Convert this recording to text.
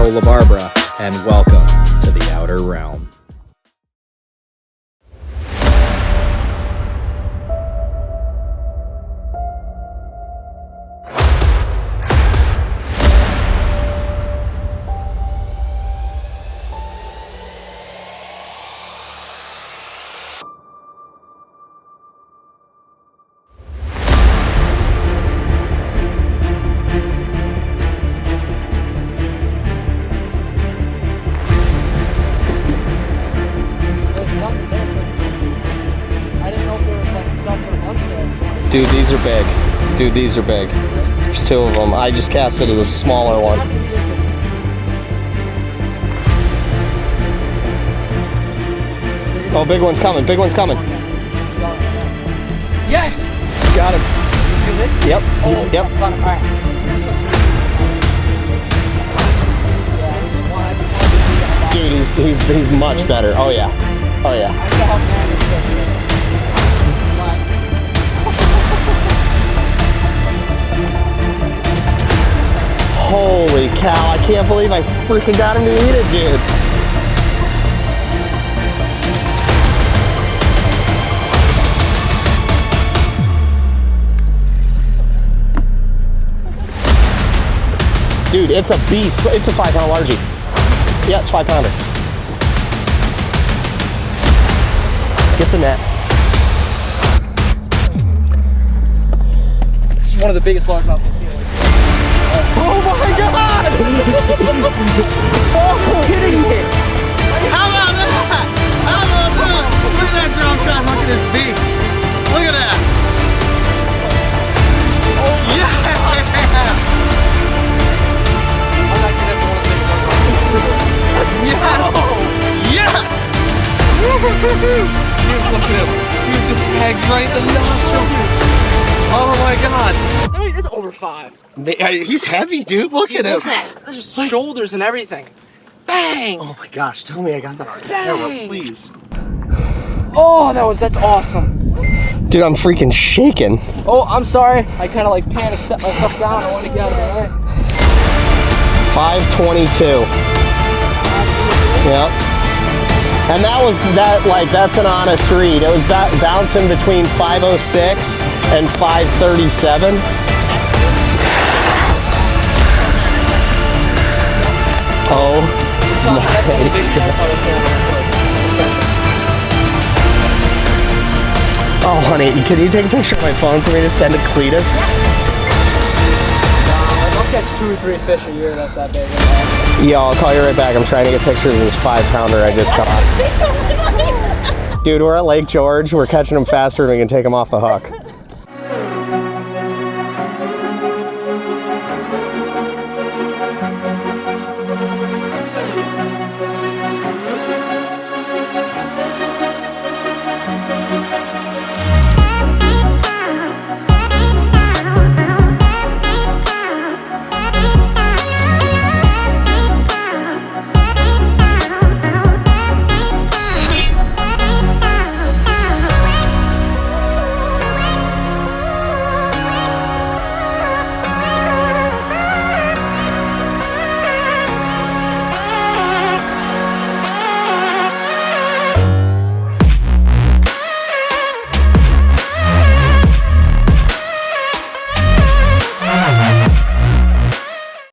Joe LaBarbera, and welcome to the Outer Realm. Dude, these are big. Dude, these are big. There's two of them. I just casted the smaller one. Oh, big one's coming. Big one's coming. Yes! Got him. Yep. Oh, yep. Dude, he's much better. Oh yeah. Oh yeah. Holy cow, I can't believe I freaking got him to eat it, dude. Dude, it's a beast. It's a 5-pound largie. Yeah, it's 5-pounder. Get the net. It's one of the biggest largemouth I've seen. Oh my god! Oh, kidding me! How about that? How about that? Look at that dropshot hook in his beak. Look at that. Oh yeah! I'm not kidding, that's one of the biggest largemouth. Yes! Yes! Dude, look at him. He's just pegged right in the nostrils. Oh my god. I mean, it's over 5. He's heavy, dude. Look at him. There's just shoulders and everything. Bang! Oh my gosh, tell me I got that on camera, please. Oh, that's awesome. Dude, I'm freaking shaking. Oh, I'm sorry. I kind of like panicked, set myself down. I want to get out of the way. 522. Yep. And that's an honest read. It was bouncing between 506 and 537. Oh my. Oh honey, can you take a picture of my phone for me to send to Cleanest? I'll catch 2 or 3 fish a year that's that big. Yeah, I'll call you right back. I'm trying to get pictures of this 5-pounder I just caught. Dude, we're at Lake George. We're catching them faster than we can take them off the hook.